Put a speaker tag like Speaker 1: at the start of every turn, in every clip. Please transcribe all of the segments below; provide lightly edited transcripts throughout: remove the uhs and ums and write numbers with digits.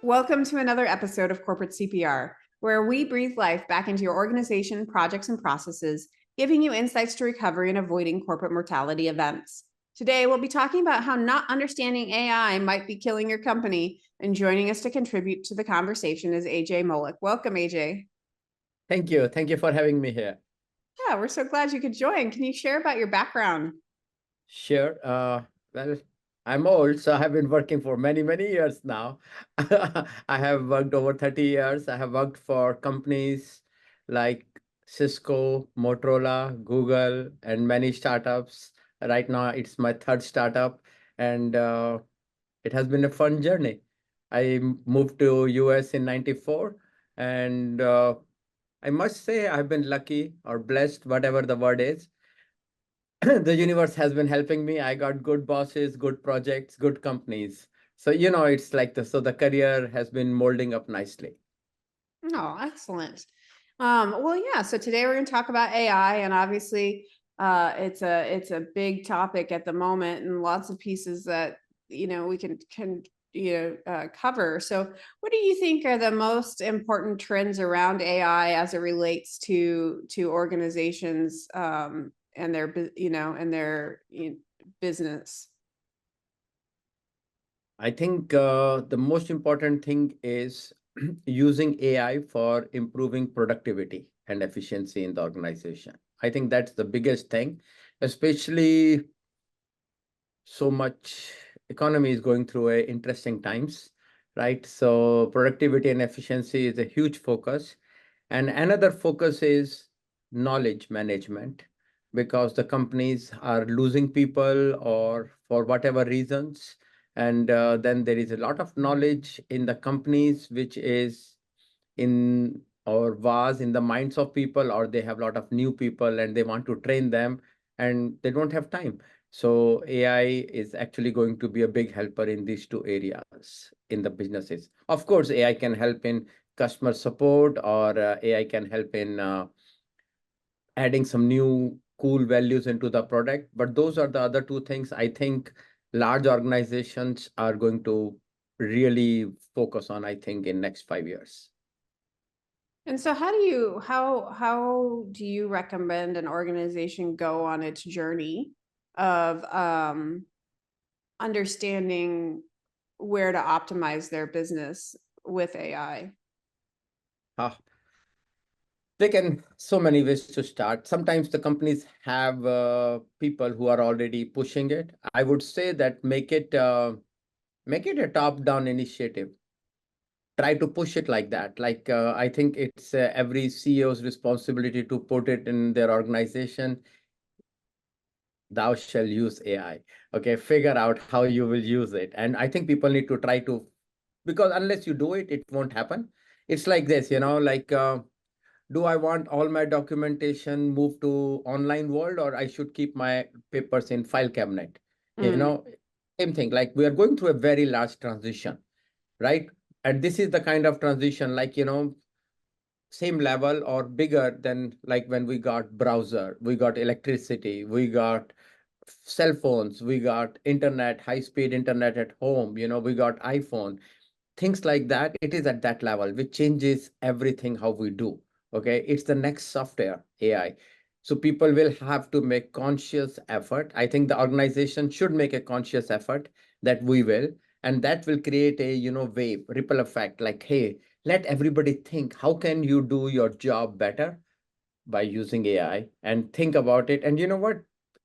Speaker 1: Welcome to another episode of Corporate CPR, where we breathe life back into your organization, projects, and processes, giving you insights to recovery and avoiding corporate mortality events. Today, we'll be talking about how not understanding AI might be killing your company, and joining us to contribute to the conversation is Ajay Malik. Welcome, Ajay.
Speaker 2: Thank you. Thank you for having me here.
Speaker 1: Yeah, we're so glad you could join. Can you share about your background?
Speaker 2: Sure. Well, I'm old, so I've been working for many, many years now. I have worked over 30 years. I have worked for companies like Cisco, Motorola, Google, and many startups. Right now, it's my third startup, and it has been a fun journey. I moved to US in 94, and I must say I've been lucky or blessed, whatever the word is. The universe has been helping me. I got good bosses, good projects, good companies. So, it's like the career has been molding up nicely.
Speaker 1: Oh, excellent. Well, yeah. So today we're going to talk about AI, and obviously, it's a big topic at the moment, and lots of pieces that we can cover. So, what do you think are the most important trends around AI as it relates to organizations and their business?
Speaker 2: I think the most important thing is using AI for improving productivity and efficiency in the organization. I think that's the biggest thing, especially so much economy is going through a interesting times, right? So productivity and efficiency is a huge focus. And another focus is knowledge management, because the companies are losing people or for whatever reasons. And then there is a lot of knowledge in the companies, which is in or was in the minds of people, or they have a lot of new people and they want to train them and they don't have time. So AI is actually going to be a big helper in these two areas in the businesses. Of course, AI can help in customer support, or AI can help in adding some new cool values into the product. But those are the other two things I think large organizations are going to really focus on, I think, in next 5 years.
Speaker 1: And so how do you recommend an organization go on its journey of understanding where to optimize their business with AI?
Speaker 2: Ah, they can so many ways to start. Sometimes the companies have people who are already pushing it. I would say that make it a top-down initiative. Try to push it like that. Like I think it's every CEO's responsibility to put it in their organization. Thou shall use AI. Okay, figure out how you will use it. And I think people need to try to, because unless you do it, it won't happen. It's like this, like do I want all my documentation moved to online world, or I should keep my papers in file cabinet? You
Speaker 1: Mm.
Speaker 2: know, same thing. Like we are going through a very large transition, right? And this is the kind of transition, like, same level or bigger than like when we got browser, we got electricity, we got cell phones, we got internet, high-speed internet at home, we got iPhone, things like that. It is at that level, which changes everything how we do. Okay, it's the next software, AI. So people will have to make conscious effort. I think the organization should make a conscious effort, that we will, and that will create a wave, ripple effect. Like, hey, let everybody think, how can you do your job better by using AI, and think about it. And you know what?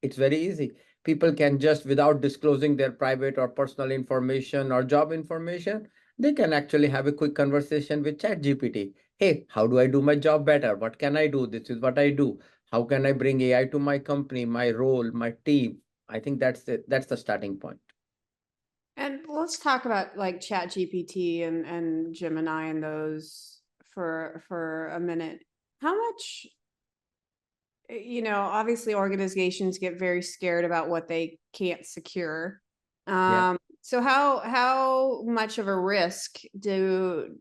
Speaker 2: It's very easy. People can just, without disclosing their private or personal information or job information, they can actually have a quick conversation with ChatGPT. Hey, how do I do my job better? What can I do? This is what I do. How can I bring AI to my company, my role, my team? I think that's it. That's the starting point.
Speaker 1: And let's talk about like Chat GPT and Gemini and those for a minute. How much, obviously organizations get very scared about what they can't secure.
Speaker 2: Yeah.
Speaker 1: So how much of a risk do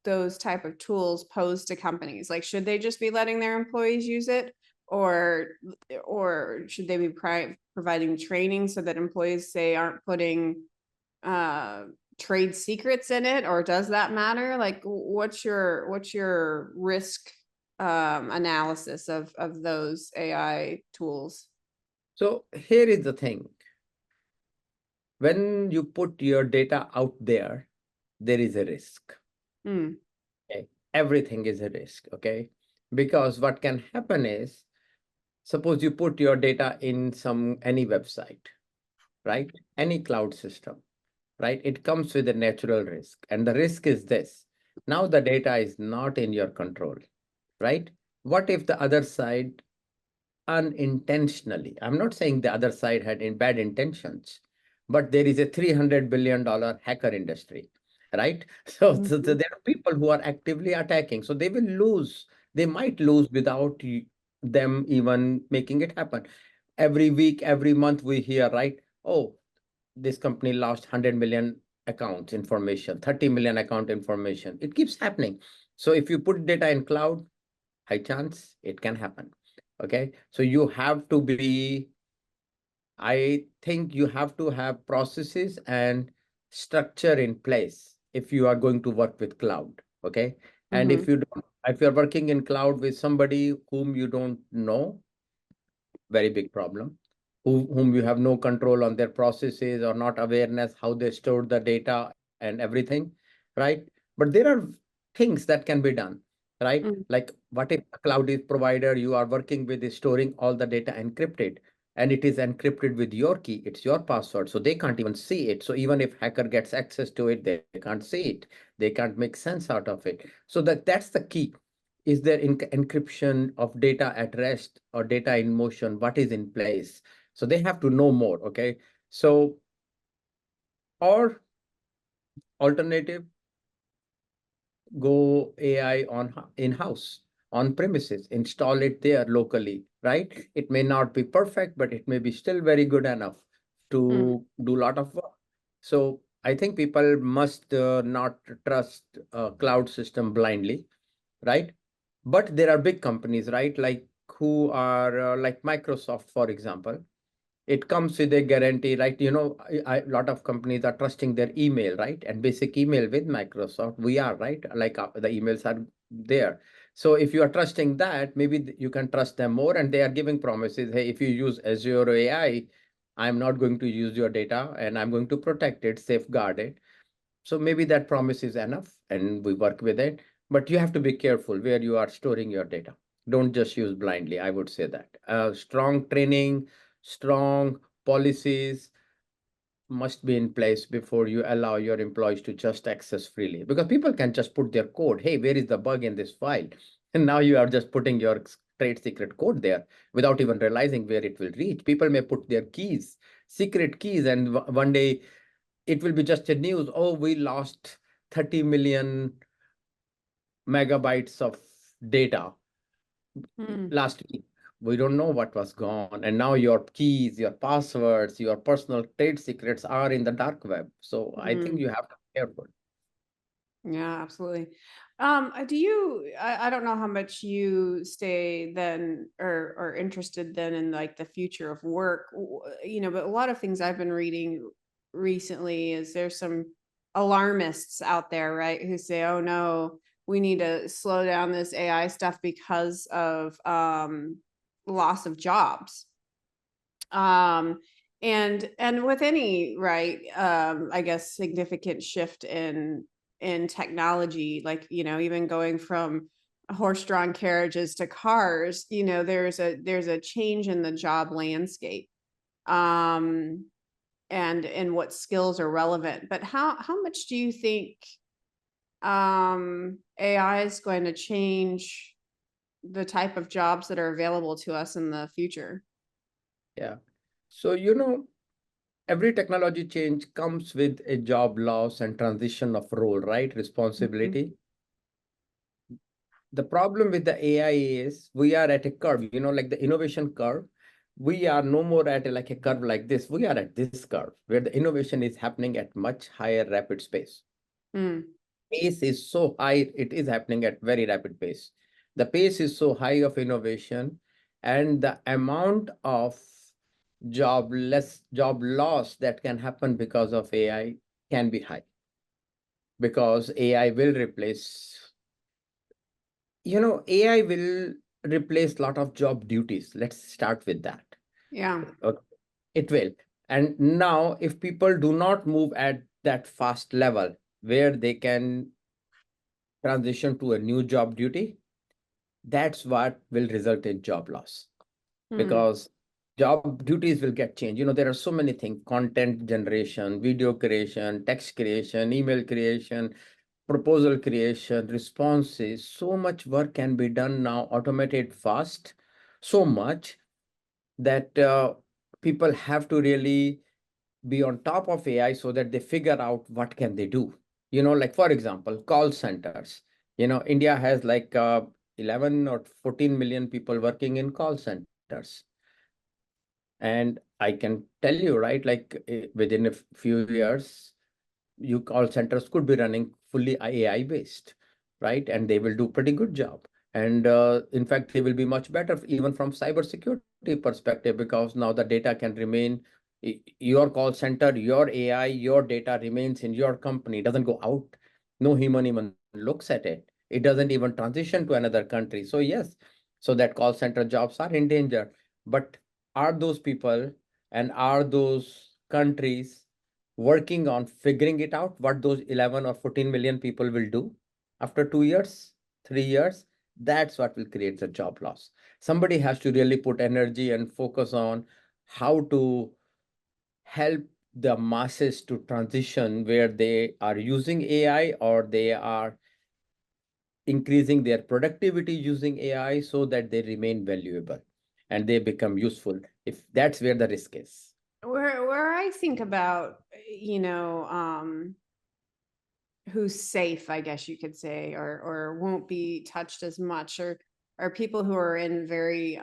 Speaker 1: those type of tools pose to companies? Like, should they just be letting their employees use it, or should they be providing training so that employees, say, aren't putting trade secrets in it, or does that matter? Like, what's your risk analysis of those AI tools?
Speaker 2: So here is the thing. When you put your data out there is a risk.
Speaker 1: Mm.
Speaker 2: Okay? Everything is a risk, okay? Because what can happen is, suppose you put your data in any website, right? Any cloud system, right? It comes with a natural risk. And the risk is this. Now the data is not in your control, right? What if the other side unintentionally, I'm not saying the other side had bad intentions, but there is a $300 billion hacker industry, right? So
Speaker 1: Mhm.
Speaker 2: there are people who are actively attacking. So they will lose. They might lose without them even making it happen. Every week, every month, we hear, right? Oh, this company lost 100 million accounts information, 30 million account information. It keeps happening. So if you put data in cloud, high chance it can happen. Okay, so you have to be, I think you have to have processes and structure in place if you are going to work with cloud. Okay, and
Speaker 1: Mhm.
Speaker 2: if you're working in cloud with somebody whom you don't know, very big problem. Whom you have no control on their processes or not awareness how they store the data and everything, right? But there are things that can be done, right?
Speaker 1: Mm.
Speaker 2: Like, what if a cloud is provider you are working with is storing all the data encrypted, and it is encrypted with your key, it's your password, so they can't even see it. So even if hacker gets access to it, they can't see it, they can't make sense out of it. So that's the key. Is there encryption of data at rest or data in motion? What is in place? So they have to know more. Okay. So, or alternative, go AI on in-house, on premises, install it there locally, right? It may not be perfect, but it may be still very good enough
Speaker 1: Mm.
Speaker 2: to do a lot of work. So I think people must not trust a cloud system blindly, right? But there are big companies, right? Like who are like Microsoft, for example. It comes with a guarantee, right? A lot of companies are trusting their email, right? And basic email with Microsoft, we are, right? Like the emails are there. So if you are trusting that, maybe you can trust them more. And they are giving promises. Hey, if you use Azure AI, I'm not going to use your data and I'm going to protect it, safeguard it. So maybe that promise is enough and we work with it. But you have to be careful where you are storing your data. Don't just use blindly. I would say that. Strong training, strong policies must be in place before you allow your employees to just access freely. Because people can just put their code. Hey, where is the bug in this file? And now you are just putting your trade secret code there without even realizing where it will reach. People may put their keys, secret keys, and one day it will be just a news. Oh, we lost 30 million megabytes of data
Speaker 1: Mm.
Speaker 2: last week. We don't know what was gone. And now your keys, your passwords, your personal trade secrets are in the dark web. So I think
Speaker 1: Mm.
Speaker 2: you have to be careful.
Speaker 1: Yeah, absolutely. I don't know how much you stay then or interested then in like the future of work, but a lot of things I've been reading recently is there's some alarmists out there, right, who say, oh no, we need to slow down this AI stuff because of loss of jobs. Um, and with any, right, I guess significant shift in technology, like, even going from horse-drawn carriages to cars, there's a change in the job landscape. Um, and what skills are relevant. But how much do you think AI is going to change the type of jobs that are available to us in the future?
Speaker 2: Yeah. So, every technology change comes with a job loss and transition of role, right?
Speaker 1: Mhm.
Speaker 2: Responsibility. The problem with the AI is we are at a curve, like the innovation curve. We are no more at like a curve like this. We are at this curve where the innovation is happening at much higher rapid space.
Speaker 1: Mm.
Speaker 2: Pace is so high, it is happening at very rapid pace. The pace is so high of innovation, and the amount of job loss that can happen because of AI can be high. because AI will replace, AI will replace a lot of job duties. Let's start with that.
Speaker 1: Yeah.
Speaker 2: Okay. It will. And now, if people do not move at that fast level where they can transition to a new job duty, that's what will result in job loss,
Speaker 1: Mm.
Speaker 2: because job duties will get changed. There are so many things: content generation, video creation, text creation, email creation, proposal creation, responses. So much work can be done now, automated fast, so much that people have to really be on top of AI so that they figure out what can they do. Like for example, call centers. India has like 11 or 14 million people working in call centers. And I can tell you, right, like within a few years, you call centers could be running fully AI based, right? And they will do pretty good job. And in fact, they will be much better even from cybersecurity perspective, because now the data can remain your call center, your AI, your data remains in your company, doesn't go out. No human even looks at it. It doesn't even transition to another country. So yes, so that call center jobs are in danger. But are those people and are those countries working on figuring it out what those 11 or 14 million people will do after 2 years, 3 years? That's what will create the job loss. Somebody has to really put energy and focus on how to help the masses to transition where they are using AI or they are increasing their productivity using AI so that they remain valuable and they become useful. If that's where the risk is.
Speaker 1: Where I think about, who's safe, I guess you could say, or won't be touched as much, or are people who are in very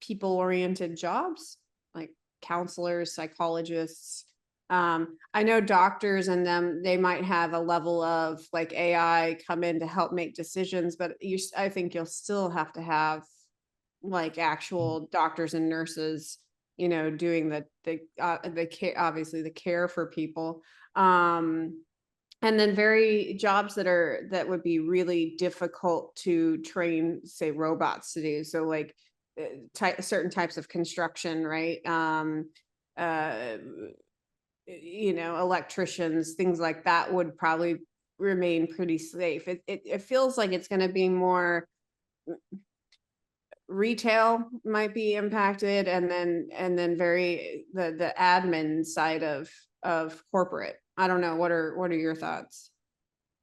Speaker 1: people-oriented jobs, like counselors, psychologists. I know doctors and them, they might have a level of like AI come in to help make decisions, but I think you'll still have to have like actual doctors and nurses, doing the care, obviously the care for people. And then very jobs that would be really difficult to train, say, robots to do. So like certain types of construction, right? Uh, Electricians, things like that would probably remain pretty safe. It feels like it's going to be more retail might be impacted, and then very the admin side of corporate. I don't know. What are your thoughts?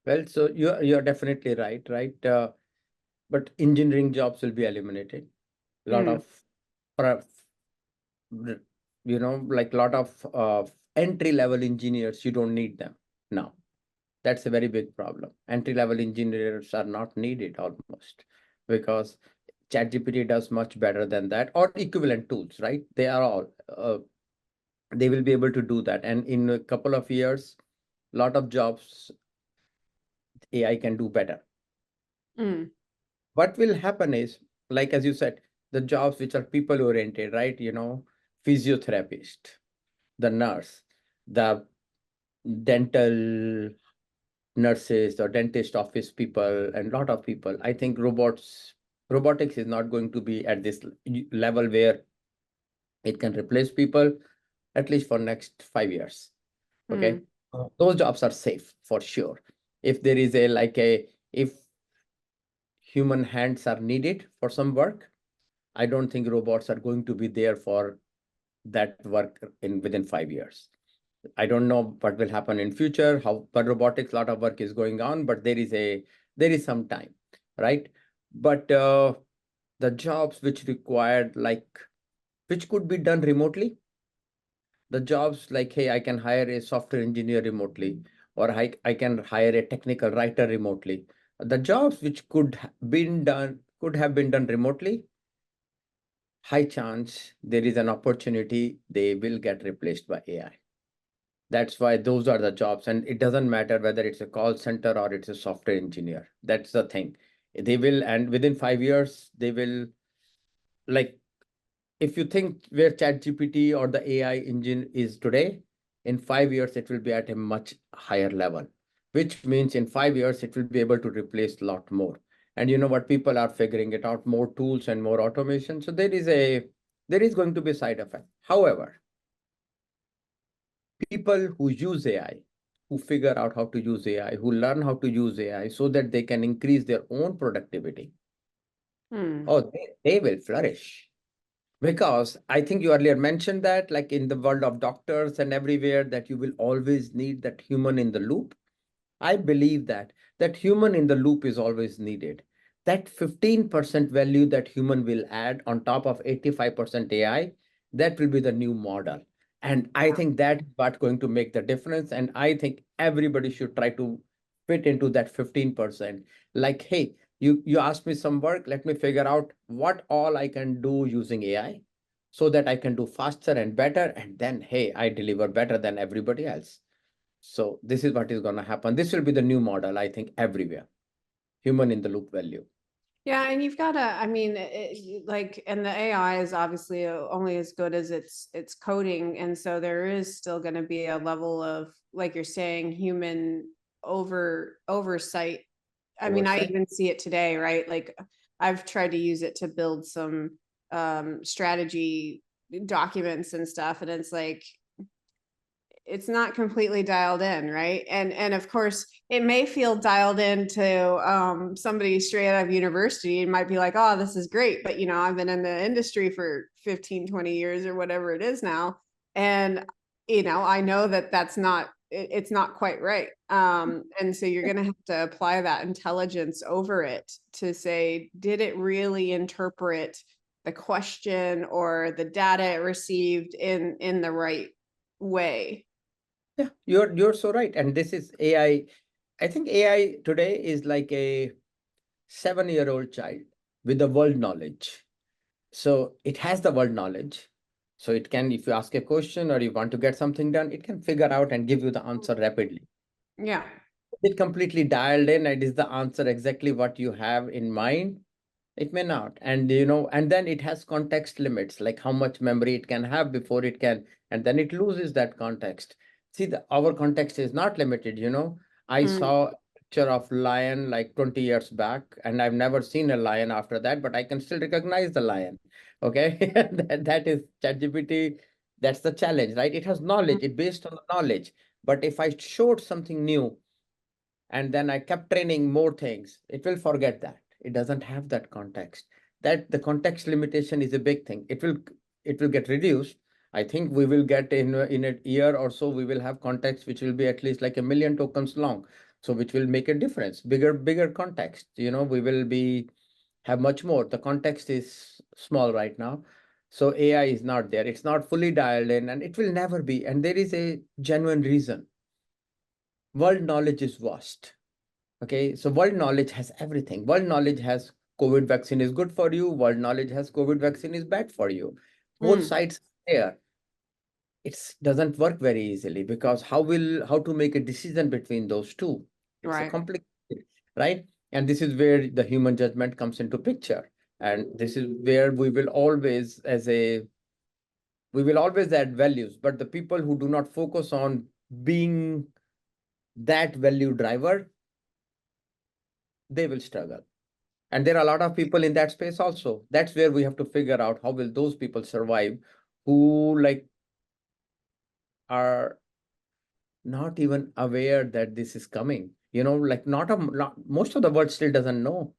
Speaker 2: Well, so you're definitely right, right? But engineering jobs will be eliminated. A lot
Speaker 1: Mm,
Speaker 2: of, pro- like a lot of entry level engineers, you don't need them now. That's a very big problem. Entry level engineers are not needed almost, because ChatGPT does much better than that, or equivalent tools, right? They are all, they will be able to do that. And in a couple of years, a lot of jobs AI can do better.
Speaker 1: mm,
Speaker 2: What will happen is, like as you said, the jobs which are people oriented, right? Physiotherapist, the nurse, the dental nurses or dentist office people, and a lot of people. I think robotics is not going to be at this level where it can replace people, at least for next 5 years. Okay.
Speaker 1: mm,
Speaker 2: Those jobs are safe for sure. If there is if human hands are needed for some work, I don't think robots are going to be there for that work within 5 years. I don't know what will happen in future, how, but robotics, a lot of work is going on, but there is some time, right? But the jobs which required, like, which could be done remotely, the jobs like, hey, I can hire a software engineer remotely, or I can hire a technical writer remotely. The jobs which could have been done remotely, high chance there is an opportunity they will get replaced by AI. That's why those are the jobs. And it doesn't matter whether it's a call center or it's a software engineer. That's the thing. They will, and within 5 years, they will, like, if you think where ChatGPT or the AI engine is today, in 5 years, it will be at a much higher level. which means in 5 years, it will be able to replace a lot more. And you know what? People are figuring it out, more tools and more automation. So there is going to be a side effect. However, people who use AI, who figure out how to use AI, who learn how to use AI so that they can increase their own productivity,
Speaker 1: Hmm.
Speaker 2: oh, they will flourish. Because I think you earlier mentioned that, like in the world of doctors and everywhere, that you will always need that human in the loop. I believe that human in the loop is always needed. That 15% value that human will add on top of 85% AI, that will be the new model. And I think that's what's going to make the difference. And I think everybody should try to fit into that 15%. Like, hey, you asked me some work, let me figure out what all I can do using AI so that I can do faster and better. And then, hey, I deliver better than everybody else. So this is what is going to happen. This will be the new model, I think, everywhere. Human in the loop value.
Speaker 1: Yeah, and you've got to, I mean, like, and the AI is obviously only as good as its coding, and so there is still going to be a level of, like you're saying, human oversight. I mean, I
Speaker 2: Oversight.
Speaker 1: even see it today, right? Like, I've tried to use it to build some strategy documents and stuff, and it's like it's not completely dialed in, right? And of course it may feel dialed into somebody straight out of university and might be like, oh, this is great, but I've been in the industry for 15, 20 years or whatever it is now, and I know that that's not it's not quite right. And so you're going to have to apply that intelligence over it to say, did it really interpret the question or the data it received in the right way?
Speaker 2: Yeah, you're so right. And this is AI. I think AI today is like a 7-year-old child with the world knowledge. So it has the world knowledge. So it can, if you ask a question or you want to get something done, it can figure out and give you the answer rapidly.
Speaker 1: Yeah.
Speaker 2: It completely dialed in and is the answer exactly what you have in mind. It may not. And and then it has context limits, like how much memory it can have before it can, and then it loses that context. See, our context is not limited. I
Speaker 1: Mm.
Speaker 2: saw a picture of lion like 20 years back, and I've never seen a lion after that, but I can still recognize the lion. Okay. That is ChatGPT. That's the challenge, right? It has knowledge, it based on the knowledge. But if I showed something new, and then I kept training more things, it will forget that. It doesn't have that context. That the context limitation is a big thing. It will get reduced. I think we will get in a year or so, we will have context which will be at least like 1 million tokens long. So which will make a difference. Bigger context. We will be have much more. The context is small right now. So AI is not there. It's not fully dialed in, and it will never be. And there is a genuine reason. World knowledge is vast. Okay, so world knowledge has everything. World knowledge has COVID vaccine is good for you. World knowledge has COVID vaccine is bad for you. Both
Speaker 1: Mm.
Speaker 2: sides are there. It doesn't work very easily because how to make a decision between those two? It's a
Speaker 1: Right.
Speaker 2: complicated, right? And this is where the human judgment comes into picture. And this is where we will always add values. But the people who do not focus on being that value driver, they will struggle. And there are a lot of people in that space also. That's where we have to figure out how will those people survive who like are not even aware that this is coming. Like not most of the world still doesn't know.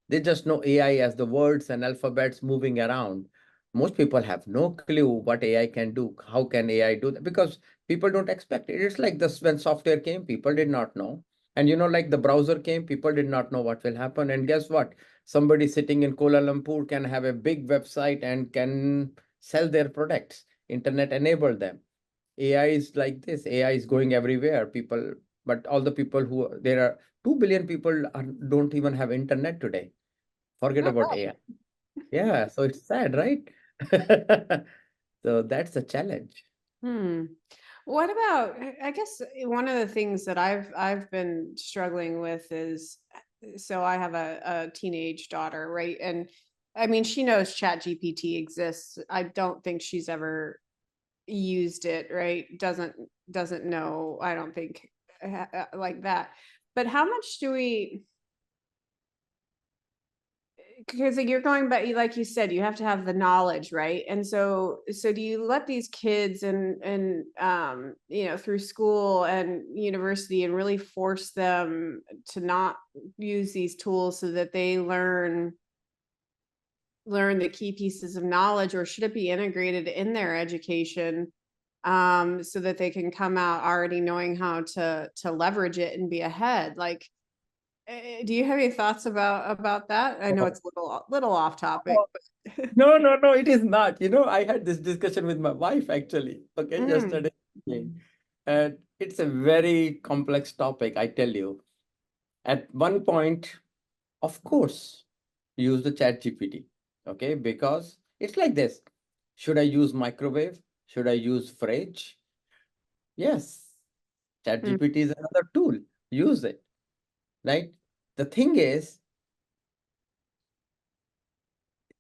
Speaker 2: They just know AI as the words and alphabets moving around. Most people have no clue what AI can do. How can AI do that? Because people don't expect it. It's like this when software came, people did not know. And like the browser came, people did not know what will happen. And guess what? Somebody sitting in Kuala Lumpur can have a big website and can sell their products. Internet enabled them. AI is like this. AI is going everywhere. But all the people there are 2 billion people don't even have internet today. Forget
Speaker 1: Oh,
Speaker 2: about AI. Yeah, so it's sad, right? So that's the challenge.
Speaker 1: hmm. What about, I guess one of the things that I've been struggling with is, so I have a teenage daughter, right? And I mean, she knows Chat GPT exists. I don't think she's ever used it, right? Doesn't know, I don't think, like that. But how much do we, because you're going back, like you said, you have to have the knowledge, right? And so do you let these kids and through school and university and really force them to not use these tools so that they learn the key pieces of knowledge, or should it be integrated in their education, so that they can come out already knowing how to leverage it and be ahead? Like, do you have any thoughts about that? I know it's a little off topic.
Speaker 2: No, no, no, it is not. I had this discussion with my wife actually, okay,
Speaker 1: Mm,
Speaker 2: yesterday. And it's a very complex topic, I tell you. At one point, of course, use the chat GPT, okay? Because it's like this. Should I use microwave? Should I use fridge? Yes, chat
Speaker 1: mm,
Speaker 2: GPT is another tool. Use it, right? The thing is,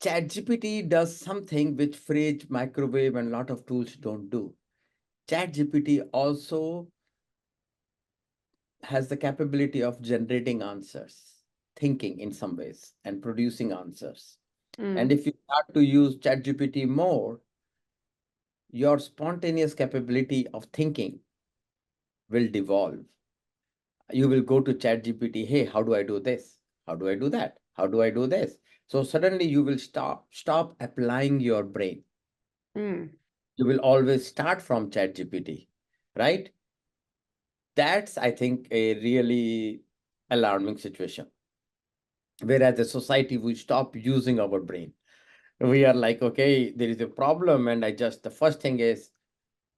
Speaker 2: chat GPT does something which fridge, microwave, and a lot of tools don't do. Chat GPT also has the capability of generating answers, thinking in some ways, and producing answers. And
Speaker 1: mm,
Speaker 2: if you start to use ChatGPT more, your spontaneous capability of thinking will devolve. You will go to ChatGPT, hey, how do I do this? How do I do that? How do I do this? So suddenly you will stop applying your brain.
Speaker 1: mm.
Speaker 2: You will always start from ChatGPT, right? That's, I think, a really alarming situation. Whereas the society, we stop using our brain. We are like, okay, there is a problem, and the first thing is,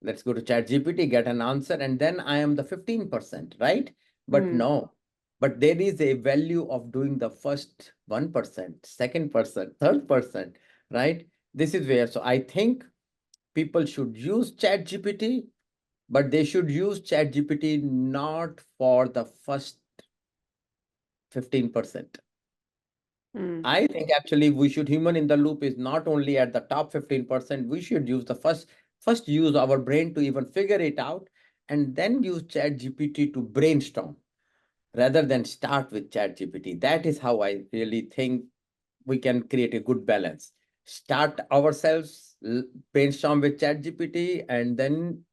Speaker 2: let's go to ChatGPT, get an answer, and then I am the 15%, right? But
Speaker 1: Mm.
Speaker 2: no, but there is a value of doing the first 1%, second person, third person, right? This is where, so I think people should use ChatGPT, but they should use ChatGPT not for the first 15%.
Speaker 1: Mm.
Speaker 2: I think actually we should, human in the loop is not only at the top 15%, we should use the first use our brain to even figure it out, and then use Chat GPT to brainstorm rather than start with Chat GPT. That is how I really think we can create a good balance. Start ourselves, brainstorm with Chat GPT, and then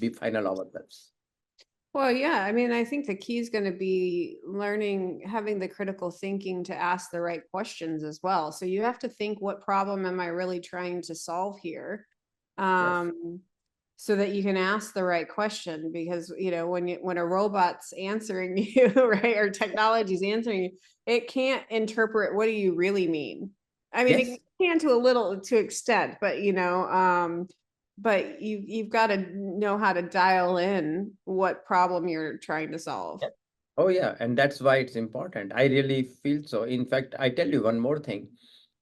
Speaker 2: be final ourselves.
Speaker 1: Well, yeah, I mean, I think the key is going to be learning, having the critical thinking to ask the right questions as well. So you have to think, what problem am I really trying to solve here?
Speaker 2: Yes.
Speaker 1: So that you can ask the right question, because when a robot's answering you, right, or technology's answering you, it can't interpret what do you really mean. I mean,
Speaker 2: Yes.
Speaker 1: it can to a little to extent, but you've got to know how to dial in what problem you're trying to solve.
Speaker 2: Yeah. Oh, yeah. And that's why it's important. I really feel so. In fact, I tell you one more thing,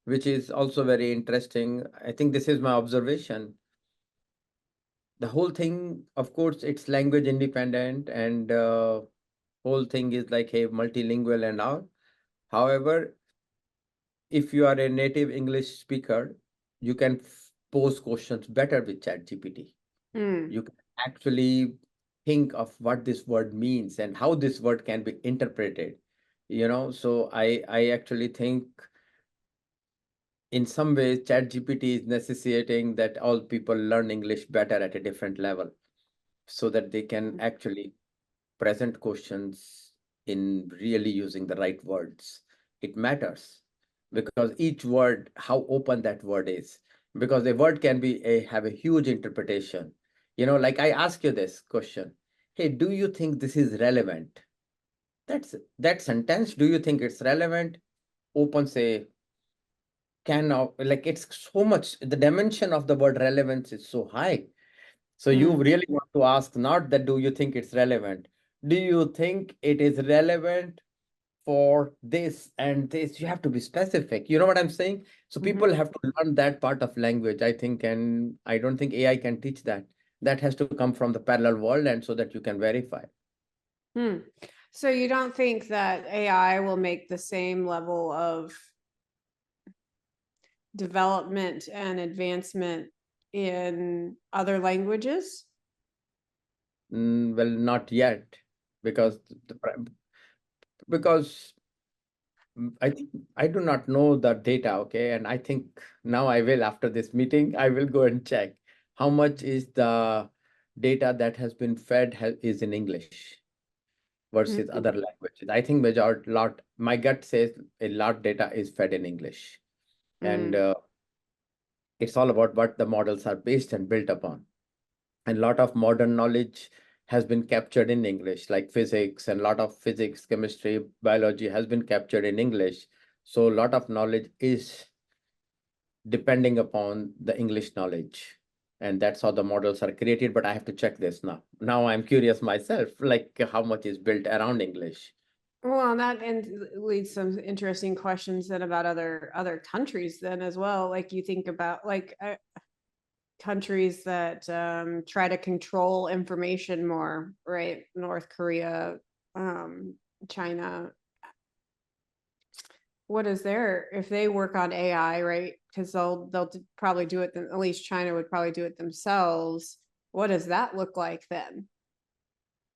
Speaker 2: which is also very interesting. I think this is my observation. The whole thing, of course, it's language independent, and whole thing is like, hey, multilingual and all. However, if you are a native English speaker, you can pose questions better with ChatGPT.
Speaker 1: Mm,
Speaker 2: You can actually think of what this word means and how this word can be interpreted. So I actually think in some ways ChatGPT is necessitating that all people learn English better at a different level, so that they can actually present questions in really using the right words. It matters because each word, how open that word is, because a word can have a huge interpretation. Like I ask you this question, hey, do you think this is relevant? That sentence, do you think it's relevant? Open say, like it's so much, the dimension of the word relevance is so high. So you
Speaker 1: mm,
Speaker 2: really want to ask not that do you think it's relevant? Do you think it is relevant for this and this? You have to be specific. You know what I'm saying? So
Speaker 1: mhm.
Speaker 2: people have to learn that part of language, I think, and I don't think AI can teach that. That has to come from the parallel world, and so that you can verify.
Speaker 1: Hmm. So you don't think that AI will make the same level of development and advancement in other languages?
Speaker 2: Well, not yet. because because I think I do not know the data, okay, and I think now I will, after this meeting, I will go and check how much is the data that has been fed is in English versus
Speaker 1: Mm,
Speaker 2: other languages. I think my gut says a lot data is fed in English, and
Speaker 1: mm,
Speaker 2: it's all about what the models are based and built upon. And a lot of modern knowledge has been captured in English, like physics, and a lot of physics, chemistry, biology has been captured in English. So a lot of knowledge is depending upon the English knowledge. And that's how the models are created. But I have to check this now. Now I'm curious myself, like how much is built around English.
Speaker 1: Well, that and leads some interesting questions then about other countries then as well. Like you think about like countries that try to control information more, right? North Korea, China. What is their if they work on AI, right? Because they'll probably do it. At least China would probably do it themselves. What does that look like then?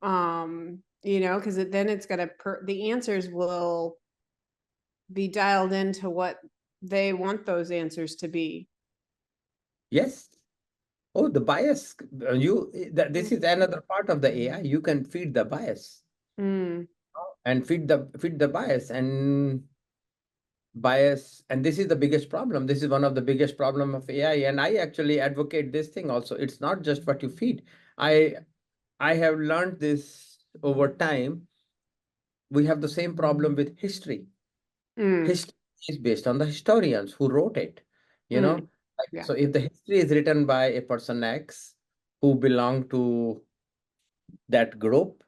Speaker 1: Because then it's gonna the answers will be dialed into what they want those answers to be.
Speaker 2: Yes. Oh, the bias. This is another part of the AI. You can feed the bias
Speaker 1: Mm,
Speaker 2: and feed the bias, and this is the biggest problem. This is one of the biggest problem of AI, and I actually advocate this thing also. It's not just what you feed. I i have learned this over time. We have the same problem with history.
Speaker 1: mm,
Speaker 2: History is based on the historians who wrote it, you
Speaker 1: mm,
Speaker 2: know. Like,
Speaker 1: yeah,
Speaker 2: so if the history is written by a person X who belong to that group,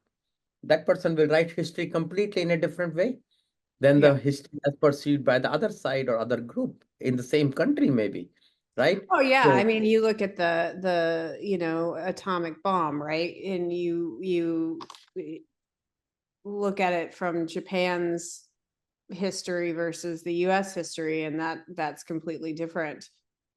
Speaker 2: that person will write history completely in a different way than
Speaker 1: yeah.
Speaker 2: the history as perceived by the other side or other group in the same country, maybe, right?
Speaker 1: Oh yeah, I
Speaker 2: So
Speaker 1: mean, you look at the atomic bomb, right? And you look at it from Japan's history versus the US history, and that's completely different.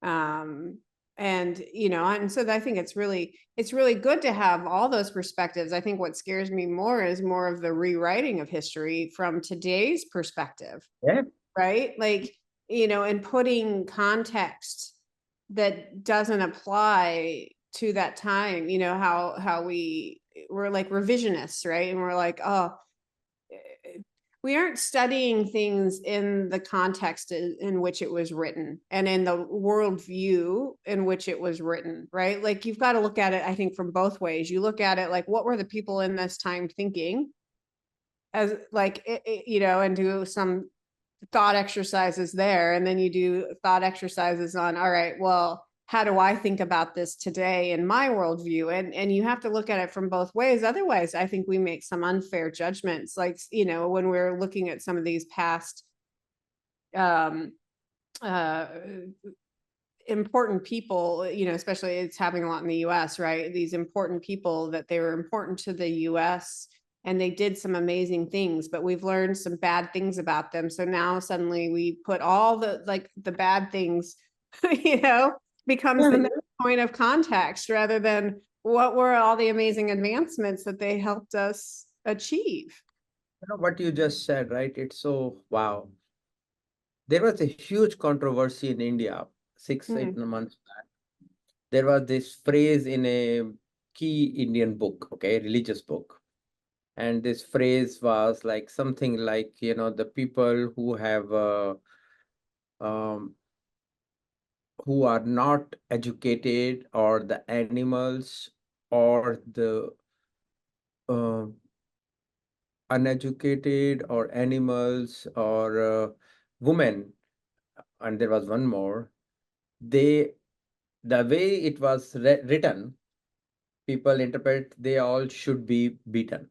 Speaker 1: Um and and so I think it's really good to have all those perspectives. I think what scares me more is more of the rewriting of history from today's perspective,
Speaker 2: yeah,
Speaker 1: right? Like, and putting context that doesn't apply to that time, how we're like revisionists, right? And we're like, oh, we aren't studying things in the context in which it was written and in the worldview in which it was written, right? Like you've got to look at it, I think, from both ways. You look at it like, what were the people in this time thinking, as like and do some thought exercises there, and then you do thought exercises on, all right, well, how do I think about this today in my worldview? And you have to look at it from both ways. Otherwise, I think we make some unfair judgments, like when we're looking at some of these past um uh important people, especially it's happening a lot in the US, right? These important people that they were important to the US and they did some amazing things, but we've learned some bad things about them. So now suddenly we put all the bad things, becomes
Speaker 2: yeah,
Speaker 1: the next point of context rather than what were all the amazing advancements that they helped us achieve.
Speaker 2: what you just said, right? It's so wow. There was a huge controversy in India 6 8
Speaker 1: Mm,
Speaker 2: months back. There was this phrase in a key Indian book, okay, religious book. And this phrase was like something like, the people um, who are not educated, or the animals, or the uh, uneducated, or animals, or women, and there was one more. They, the way it was written, people interpret they all should be beaten.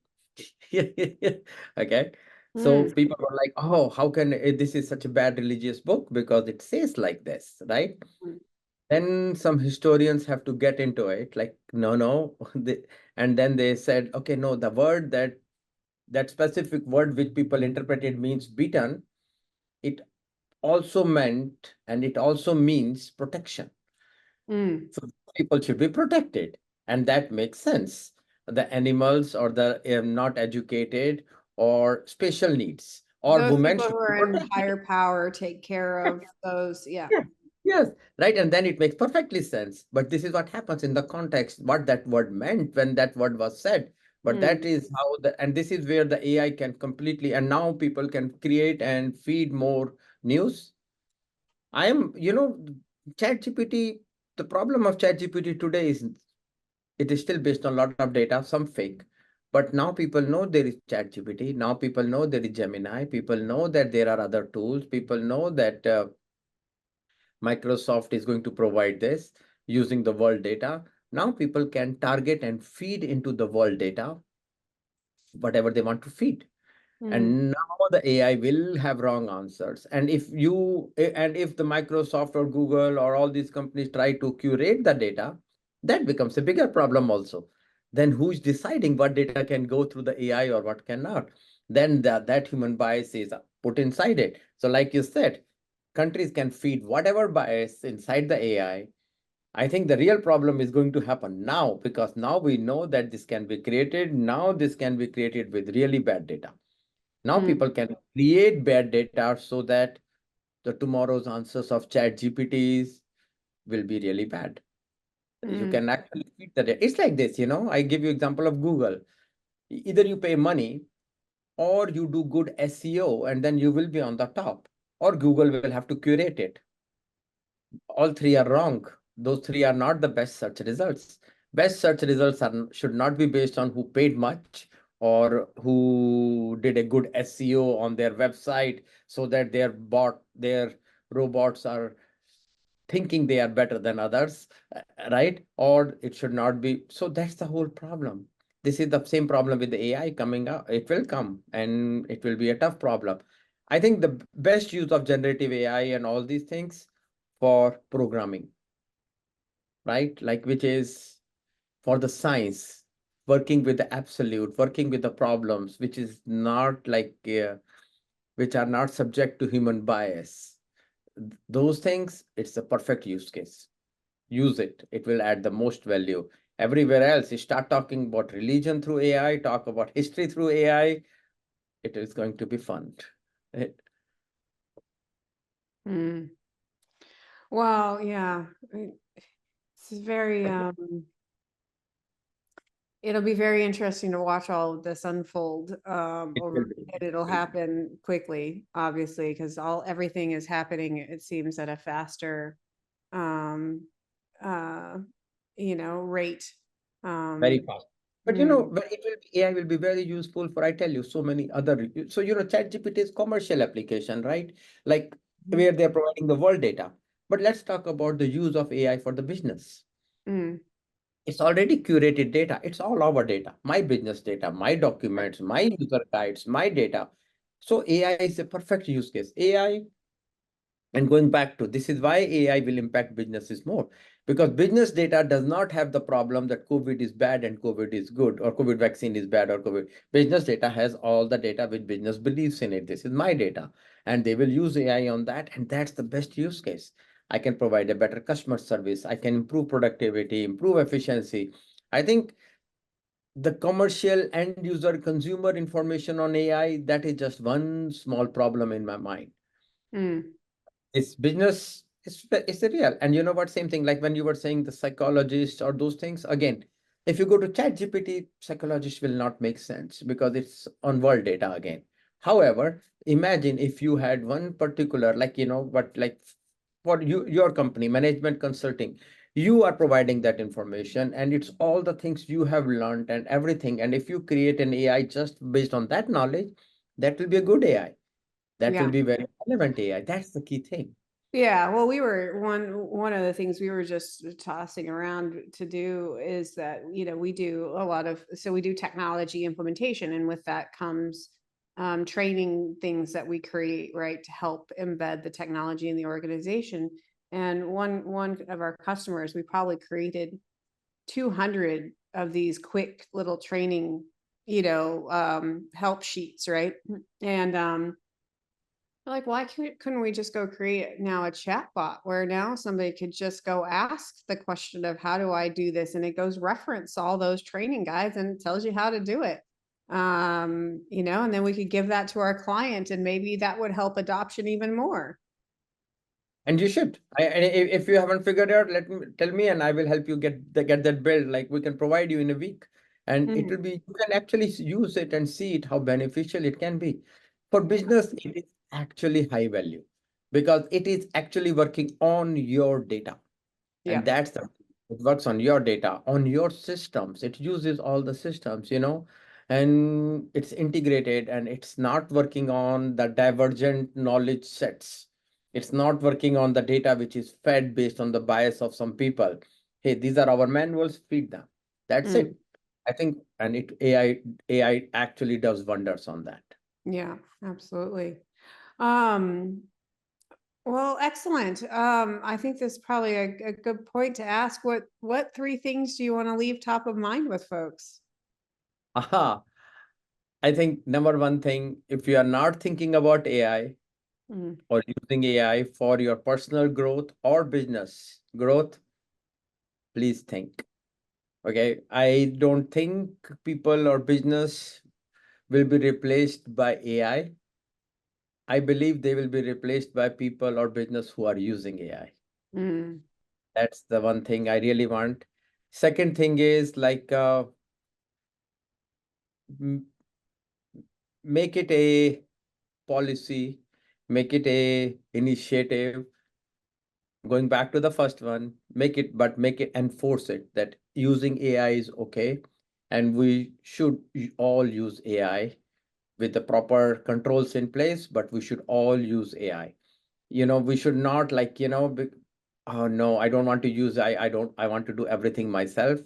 Speaker 2: Okay. So
Speaker 1: mm,
Speaker 2: people were like, oh, how can this is such a bad religious book because it says like this, right?
Speaker 1: mm,
Speaker 2: Then some historians have to get into it, like, no, no. And then they said, okay, no, the word that specific word which people interpreted means beaten, it also meant, and it also means protection.
Speaker 1: mm,
Speaker 2: So people should be protected. And that makes sense. the animals or the not educated or special needs or
Speaker 1: Those
Speaker 2: women
Speaker 1: people
Speaker 2: should
Speaker 1: who
Speaker 2: be
Speaker 1: are in
Speaker 2: protected.
Speaker 1: higher power take care of those. Yeah.
Speaker 2: Yeah. Yes, right. And then it makes perfectly sense. But this is what happens in the context, what that word meant when that word was said. But that
Speaker 1: Mm,
Speaker 2: is how and this is where the AI can completely, and now people can create and feed more news. I am, ChatGPT, the problem of ChatGPT today is it is still based on a lot of data, some fake. But now people know there is ChatGPT. Now people know there is Gemini. People know that there are other tools. People know that Microsoft is going to provide this using the world data. Now people can target and feed into the world data whatever they want to feed.
Speaker 1: mm,
Speaker 2: And now the AI will have wrong answers. And if the Microsoft or Google or all these companies try to curate the data, that becomes a bigger problem also. Then who's deciding what data can go through the AI or what cannot? Then that human bias is put inside it. So like you said, countries can feed whatever bias inside the AI. I think the real problem is going to happen now because now we know that this can be created. Now this can be created with really bad data. Now
Speaker 1: mm,
Speaker 2: people can create bad data so that the tomorrow's answers of chat GPTs will be really bad. You
Speaker 1: mm,
Speaker 2: can actually feed the data. It's like this, I give you example of Google. Either you pay money or you do good SEO and then you will be on the top, or Google will have to curate it. All three are wrong. Those three are not the best search results. Best search results should not be based on who paid much or who did a good SEO on their website so that their robots are thinking they are better than others, right? Or it should not be. So that's the whole problem. This is the same problem with the AI coming up. It will come and it will be a tough problem. I think the best use of generative AI and all these things for programming, right? Like which is for the science, working with the absolute, working with the problems, which is not like, which are not subject to human bias. Those things, it's a perfect use case. Use it. It will add the most value. Everywhere else, you start talking about religion through AI, talk about history through AI, it is going to be fun.
Speaker 1: mm. Well, yeah. It's very it'll be very interesting to watch all of this unfold
Speaker 2: It will be.
Speaker 1: and it'll
Speaker 2: It will be.
Speaker 1: happen quickly, obviously, because everything is happening, it seems, at a faster um uh rate.
Speaker 2: Very
Speaker 1: Um
Speaker 2: fast. But
Speaker 1: mm,
Speaker 2: but AI will be very useful for, I tell you, so many other. So, ChatGPT is commercial application, right? Like where they're providing the world data. But let's talk about the use of AI for the business.
Speaker 1: mm,
Speaker 2: It's already curated data. It's all our data, my business data, my documents, my user guides, my data. So AI is a perfect use case. AI, and going back to this is why AI will impact businesses more, because business data does not have the problem that COVID is bad and COVID is good, or COVID vaccine is bad or COVID. Business data has all the data which business believes in it. This is my data, and they will use AI on that, and that's the best use case. I can provide a better customer service. I can improve productivity, improve efficiency. I think the commercial end user consumer information on AI, that is just one small problem in my mind.
Speaker 1: mm,
Speaker 2: It's business, it's a real. And you know what, same thing, like when you were saying the psychologist or those things, again, if you go to chat GPT, psychologist will not make sense because it's on world data again. However, imagine if you had one particular, like, what, like for your company, management consulting, you are providing that information and it's all the things you have learned and everything. And if you create an AI just based on that knowledge, that will be a good AI. That will
Speaker 1: yeah.
Speaker 2: be very relevant AI. That's the key thing.
Speaker 1: Yeah, well, we were one of the things we were just tossing around to do is that, we do a lot of, so we do technology implementation, and with that comes training things that we create, right, to help embed the technology in the organization. And one of our customers, we probably created 200 of these quick little training, help sheets, right? And Like, why couldn't we just go create now a chat bot where now somebody could just go ask the question of how do I do this? And it goes reference all those training guides and it tells you how to do it. And then we could give that to our client and maybe that would help adoption even more.
Speaker 2: And you should. If you haven't figured out, tell me, and I will help you get that built. Like we can provide you in a week, and it will
Speaker 1: Mhm.
Speaker 2: be you can actually use it and see it how beneficial it can be. For business, it is actually high value because it is actually working on your data, and
Speaker 1: Yeah.
Speaker 2: that's the it works on your data, on your systems. It uses all the systems, and it's integrated, and it's not working on the divergent knowledge sets. It's not working on the data which is fed based on the bias of some people. Hey, these are our manuals, feed them. That's
Speaker 1: Mm,
Speaker 2: it. I think, and AI actually does wonders on that.
Speaker 1: yeah, absolutely. Um, well, excellent. I think this is probably a good point to ask what three things do you want to leave top of mind with folks?
Speaker 2: Aha. I think number one thing, if you are not thinking about AI,
Speaker 1: Mm,
Speaker 2: or using AI for your personal growth or business growth, please think. Okay. I don't think people or business will be replaced by AI. I believe they will be replaced by people or business who are using AI.
Speaker 1: mm,
Speaker 2: That's the one thing I really want. Second thing is like m- make it a policy, make it a initiative. Going back to the first one, make it enforce it that using AI is okay, and we should all use AI with the proper controls in place, but we should all use AI. We should not oh no, I don't want to use AI. I want to do everything myself.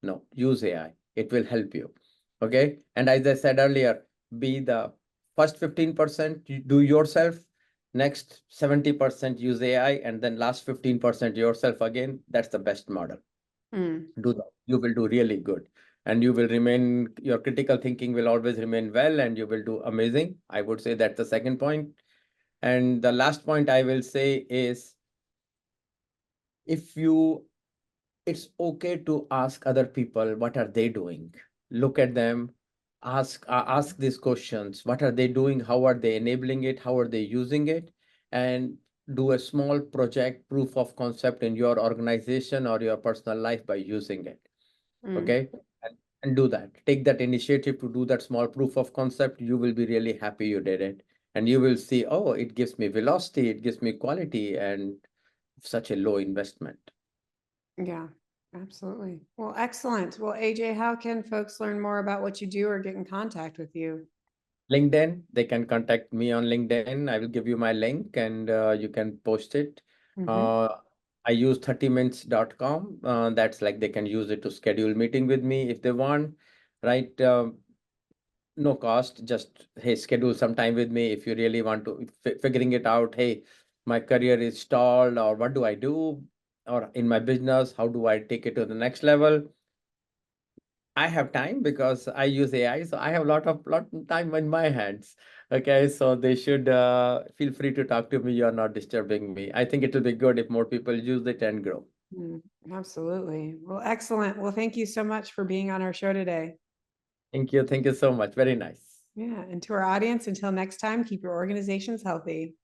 Speaker 2: No, use AI. It will help you. Okay. And as I said earlier, be the first 15% you do yourself, next 70% use AI, and then last 15% yourself again. That's the best model.
Speaker 1: mm.
Speaker 2: Do that. You will do really good. And you will remain, your critical thinking will always remain well, and you will do amazing. I would say that's the second point. And the last point I will say is if you it's okay to ask other people what are they doing. Look at them, ask these questions. What are they doing? How are they enabling it? How are they using it? And do a small project proof of concept in your organization or your personal life by using it.
Speaker 1: Mm.
Speaker 2: Okay. And do that. Take that initiative to do that small proof of concept. You will be really happy you did it. And you will see, oh, it gives me velocity, it gives me quality, and such a low investment.
Speaker 1: Yeah, absolutely. Well, excellent. Well, AJ, how can folks learn more about what you do or get in contact with you?
Speaker 2: LinkedIn, they can contact me on LinkedIn. I will give you my link, and you can post it.
Speaker 1: Hmm.
Speaker 2: Uh, I use 30minutes.com. That's like they can use it to schedule meeting with me if they want, right? No cost, just, hey, schedule some time with me if you really want to figuring it out. Hey, my career is stalled, or what do I do? Or in my business, how do I take it to the next level? I have time because I use AI, so I have lot of time in my hands. Okay, so they should feel free to talk to me. You're not disturbing me. I think it will be good if more people use it and grow.
Speaker 1: Absolutely. Well, excellent. Well, thank you so much for being on our show today.
Speaker 2: Thank you. Thank you so much. Very nice.
Speaker 1: Yeah. And to our audience, until next time, keep your organizations healthy.